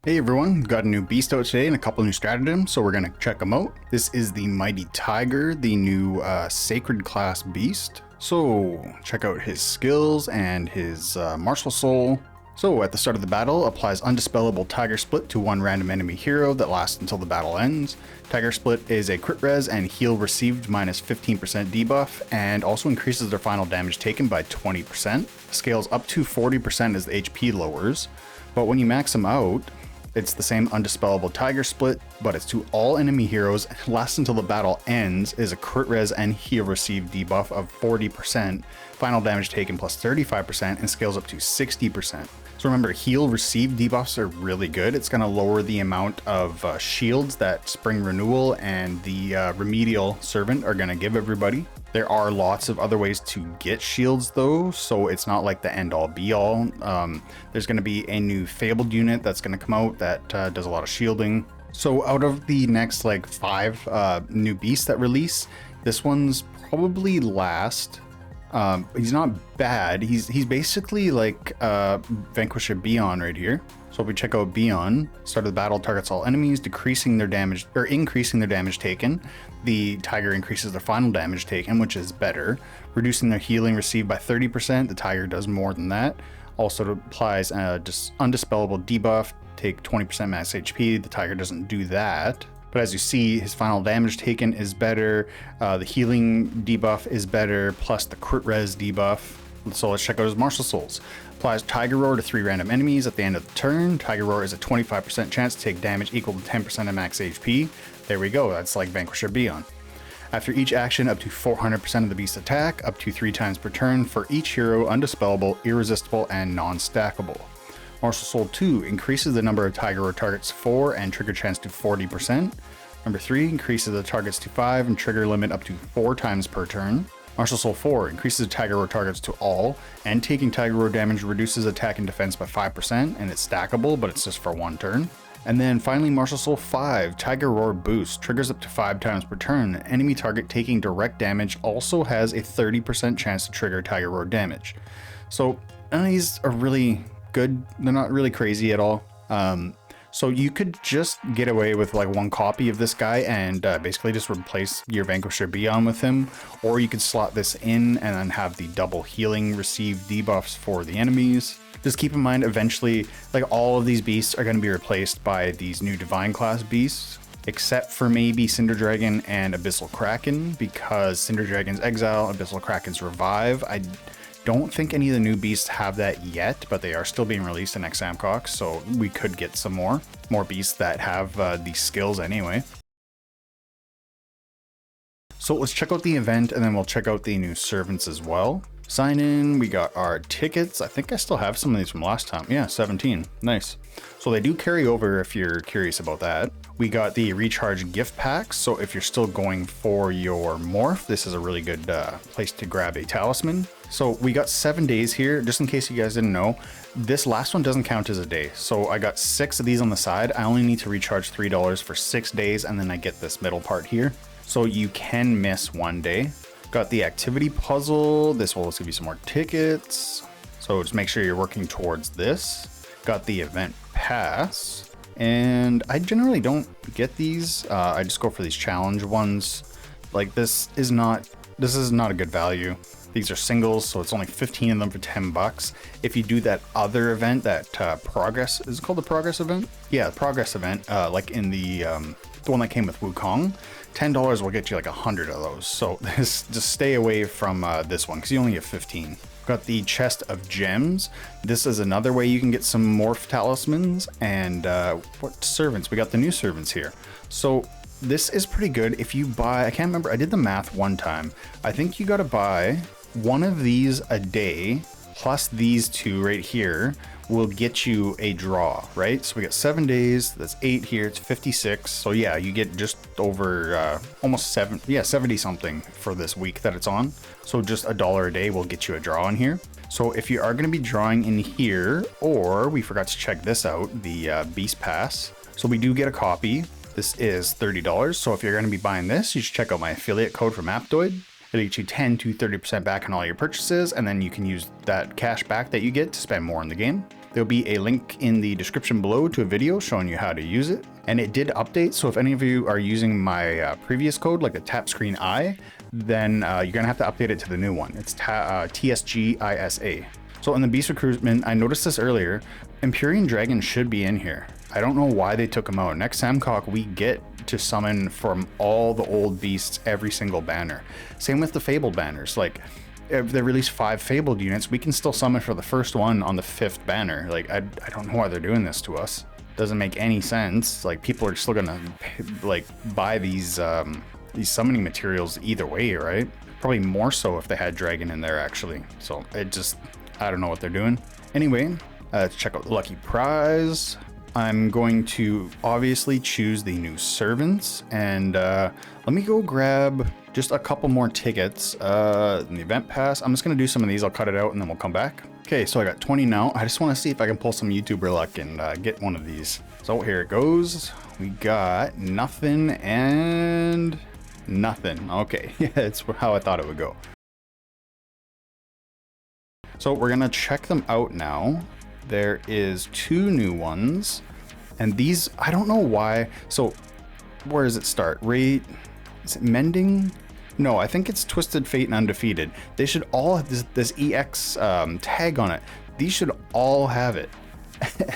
Hey everyone, got a new beast out today and a couple new stratagems, so we're going to check them out. This is the Mighty Tiger, the new Sacred class beast. So check out his skills and his martial soul. So at the start of the battle, applies Undispellable Tiger Split to one random enemy hero that lasts until the battle ends. Tiger Split is a crit res and heal received minus 15% debuff, and also increases their final damage taken by 20%. Scales up to 40% as the HP lowers, but when you max them out, it's the same Undispellable Tiger Split, but it's to all enemy heroes, lasts until the battle ends, is a crit res and heal received debuff of 40%, final damage taken plus 35%, and scales up to 60%. So remember, heal received debuffs are really good. It's going to lower the amount of shields that Spring Renewal and the Remedial Servant are going to give everybody. There are lots of other ways to get shields though, so it's not like the end all be all. There's going to be a new Fabled unit that's going to come out that does a lot of shielding. So out of the next like 5 new beasts that release, this one's probably last. He's not bad. He's basically like Vanquisher Beyond right here. So if we check out Beyond, start of the battle targets all enemies, decreasing their damage or increasing their damage taken. The tiger increases their final damage taken, which is better. Reducing their healing received by 30%. The tiger does more than that. Also applies just Undispellable debuff, take 20% max HP. The tiger doesn't do that. But as you see, his final damage taken is better, the healing debuff is better, plus the crit res debuff. So let's check out his martial souls. Applies Tiger Roar to 3 random enemies at the end of the turn. Tiger Roar is a 25% chance to take damage equal to 10% of max HP. There we go, that's like Vanquisher Beyond. After each action, up to 400% of the beast's attack, up to 3 times per turn for each hero, Undispellable, Irresistible, and Non-Stackable. Martial Soul 2 increases the number of Tiger Roar targets to 4 and trigger chance to 40%. Number 3 increases the targets to 5 and trigger limit up to 4 times per turn. Martial Soul 4 increases the Tiger Roar targets to all, and taking Tiger Roar damage reduces attack and defense by 5%, and it's stackable, but it's just for 1 turn. And then finally, Martial Soul 5, Tiger Roar Boost, triggers up to 5 times per turn. Enemy target taking direct damage also has a 30% chance to trigger Tiger Roar damage. So these are really good. They're not really crazy at all. So you could just get away with like 1 copy of this guy and basically just replace your Vanquisher Beyond with him, or you could slot this in and then have the double healing received debuffs for the enemies. Just keep in mind, eventually, like all of these beasts are going to be replaced by these new Divine class beasts, except for maybe Cinder Dragon and Abyssal Kraken, because Cinder Dragon's Exile, Abyssal Kraken's Revive. I don't think any of the new beasts have that yet, but they are still being released in Examcox, so we could get some more beasts that have these skills anyway. So let's check out the event, and then we'll check out the new servants as well. Sign in, we got our tickets. I think I still have some of these from last time. Yeah, 17, nice. So they do carry over if you're curious about that. We got the recharge gift packs, so if you're still going for your morph, this is a really good place to grab a talisman. So we got 7 days here, just in case you guys didn't know. This last one doesn't count as a day, so I got 6 of these on the side. I only need to recharge $3 for 6 days, and then I get this middle part here. So you can miss 1 day. Got the activity puzzle. This will give you some more tickets, so just make sure you're working towards this. Got the event pass, and I generally don't get these. I just go for these challenge ones. Like this is not a good value. These are singles, so it's only 15 of them for 10 bucks. If you do that other event, that progress, is it called the progress event? Yeah, the progress event, like in the one that came with Wukong, $10 will get you like 100 of those. So just stay away from this one, because you only have 15. Got the chest of gems. This is another way you can get some morph talismans. And what servants? We got the new servants here. So this is pretty good. If you buy, I can't remember, I did the math one time. I think you got to buy 1 of these a day, plus these 2 right here, will get you a draw, right? So we got 7 days, that's 8 here, it's 56. So yeah, you get just over almost 70 something for this week that it's on. So just $1 a day will get you a draw in here. So if you are going to be drawing in here, or we forgot to check this out, the Beast Pass. So we do get a copy. This is $30. So if you're going to be buying this, you should check out my affiliate code from Aptoid. It'll get you 10 to 30% back on all your purchases, and then you can use that cash back that you get to spend more in the game. There'll be a link in the description below to a video showing you how to use it. And it did update, so if any of you are using my previous code, like the TapScreen I, then you're gonna have to update it to the new one. It's TSGISA. So in the Beast Recruitment, I noticed this earlier, Empyrean Dragon should be in here. I don't know why they took him out. Next Samcock, we get to summon from all the old beasts every single banner. Same with the Fabled banners. Like, if they release 5 Fabled units, we can still summon for the first one on the 5th banner. Like, I don't know why they're doing this to us. Doesn't make any sense. Like, people are still gonna like buy these summoning materials either way, right? Probably more so if they had Dragon in there actually. So it just, I don't know what they're doing. Anyway, let's check out the lucky prize. I'm going to obviously choose the new servants, and let me go grab just a couple more tickets in the event pass. I'm just gonna do some of these. I'll cut it out and then we'll come back. Okay, so I got 20 now. I just want to see if I can pull some YouTuber luck and get one of these. So here it goes. We got nothing and nothing. Okay, yeah, it's how I thought it would go. So we're gonna check them out now. There is 2 new ones, and these, I don't know why. So where does it start? Rate, is it Mending? No, I think it's Twisted Fate and Undefeated. They should all have this EX tag on it. These should all have it.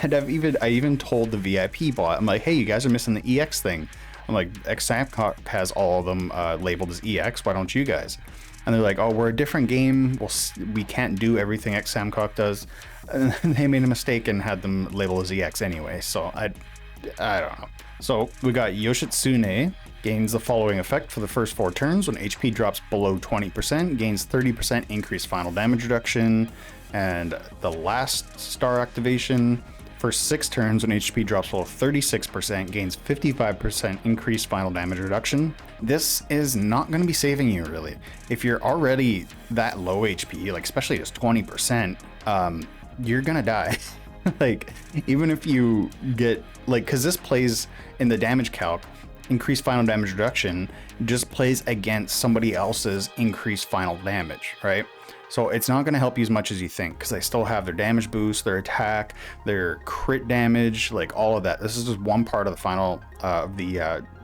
And I even told the VIP bot, I'm like, hey, you guys are missing the EX thing. I'm like, Samcock has all of them labeled as EX. Why don't you guys? And they're like, oh, we're a different game. We can't do everything Samcock does. And they made a mistake and had them labeled as EX anyway. So I don't know. So we got Yoshitsune. Gains the following effect for the first 4 turns. When HP drops below 20%, gains 30% increased final damage reduction. And the last star activation, for 6 turns, when HP drops below 36%, gains 55% increased final damage reduction. This is not going to be saving you really. If you're already that low HP, like especially as 20%, you're gonna die. Like, even if you get, like, because this plays in the damage calc, increased final damage reduction just plays against somebody else's increased final damage, right? So it's not going to help you as much as you think, because they still have their damage boost, their attack, their crit damage, like all of that. This is just one part of the final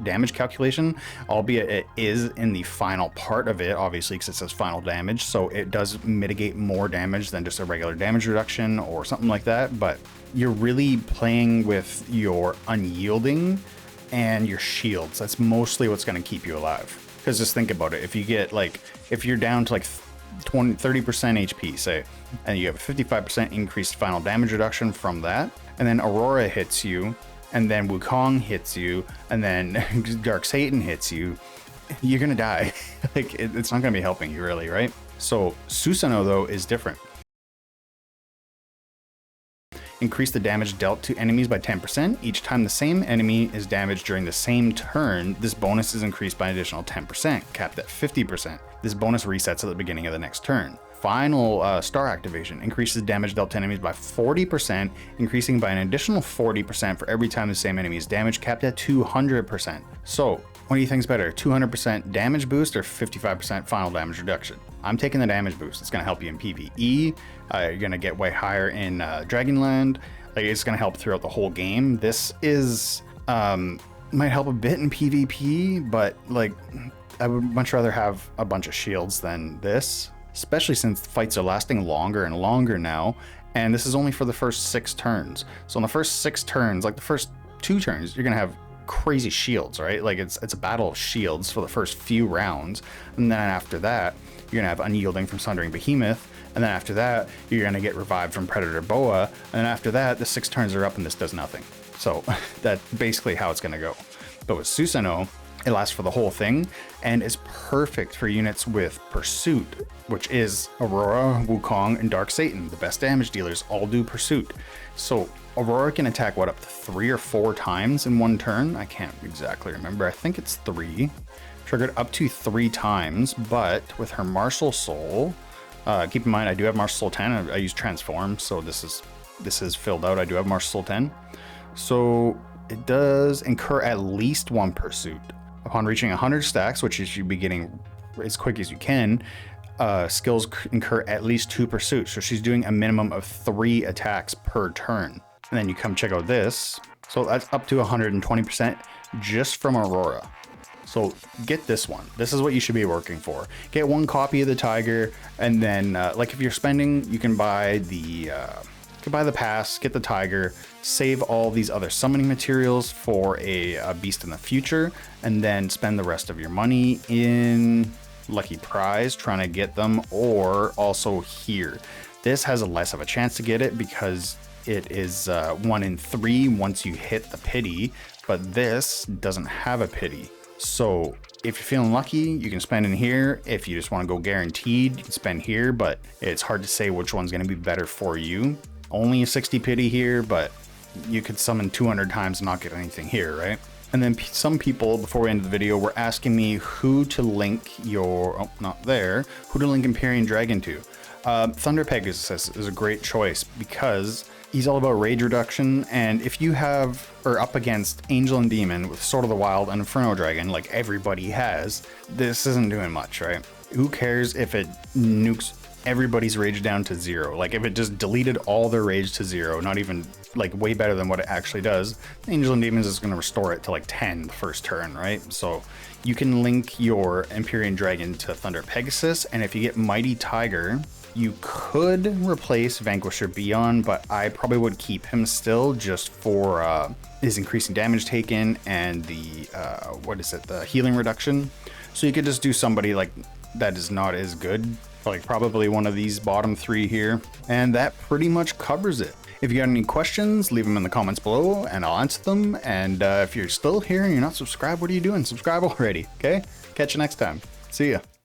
damage calculation, albeit it is in the final part of it, obviously, because it says final damage. So it does mitigate more damage than just a regular damage reduction or something like that. But you're really playing with your unyielding and your shields. That's mostly what's going to keep you alive. Because just think about it. If you get like, if you're down to like 30% HP, say, and you have a 55% increased final damage reduction from that, and then Aurora hits you, and then Wukong hits you, and then Dark Satan hits you, you're gonna die. Like, it's not gonna be helping you really, right? So Susanoo though is different. Increase the damage dealt to enemies by 10%. Each time the same enemy is damaged during the same turn, this bonus is increased by an additional 10%, capped at 50%. This bonus resets at the beginning of the next turn. Final star activation increases damage dealt to enemies by 40%, increasing by an additional 40% for every time the same enemy is damaged, capped at 200%. So, what do you think is better, 200% damage boost or 55% final damage reduction? I'm taking the damage boost. It's going to help you in PvE. You're going to get way higher in Dragonland. Like, it's going to help throughout the whole game. This is might help a bit in PvP, but like, I would much rather have a bunch of shields than this, especially since fights are lasting longer and longer now. And this is only for the first 6 turns. So in the first 6 turns, like the first 2 turns, you're going to have crazy shields, right? Like, it's a battle of shields for the first few rounds. And then after that, you're gonna have Unyielding from Sundering Behemoth, and then after that, you're gonna get Revived from Predator Boa, and then after that, the 6 turns are up and this does nothing. So that's basically how it's gonna go. But with Susanoo, it lasts for the whole thing, and is perfect for units with Pursuit, which is Aurora, Wukong, and Dark Satan. The best damage dealers all do Pursuit. So Aurora can attack, what, up to 3 or 4 times in one turn? I can't exactly remember. I think it's 3. Triggered up to 3 times, but with her Martial Soul, keep in mind I do have Martial Soul 10. I use Transform, so this is filled out. I do have Martial Soul 10. So it does incur at least 1 Pursuit. Upon reaching 100 stacks, which you should be getting as quick as you can, skills incur at least 2 pursuits. So she's doing a minimum of 3 attacks per turn. And then you come check out this. So that's up to 120% just from Aurora. So get this one. This is what you should be working for. Get 1 copy of the Tiger, and then like if you're spending, you can buy the pass, get the Tiger, save all these other summoning materials for a beast in the future, and then spend the rest of your money in Lucky Prize trying to get them, or also here. This has a less of a chance to get it because it is 1 in 3 once you hit the pity, but this doesn't have a pity. So if you're feeling lucky, you can spend in here. If you just want to go guaranteed, you can spend here, but it's hard to say which one's going to be better for you. Only a 60 pity here, but you could summon 200 times and not get anything here, right? And then some people, before we end the video, were asking me who to link who to link Empyrean Dragon to. Thunder Pegasus is a great choice because he's all about rage reduction, and if you are up against Angel and Demon with Sword of the Wild and Inferno Dragon, like everybody has, this isn't doing much, right? Who cares if it nukes everybody's rage down to 0? Like if it just deleted all their rage to 0, not even like way better than what it actually does, Angel and Demons is going to restore it to like 10 the first turn, right? So you can link your Empyrean Dragon to Thunder Pegasus, and if you get Mighty Tiger, you could replace Vanquisher Beyond, but I probably would keep him still just for his increasing damage taken and the the healing reduction. So you could just do somebody like that is not as good, like probably one of these bottom 3 here, and that pretty much covers it. If you got any questions, leave them in the comments below and I'll answer them. And if you're still here and you're not subscribed, what are you doing? Subscribe already, okay? Catch you next time. See ya.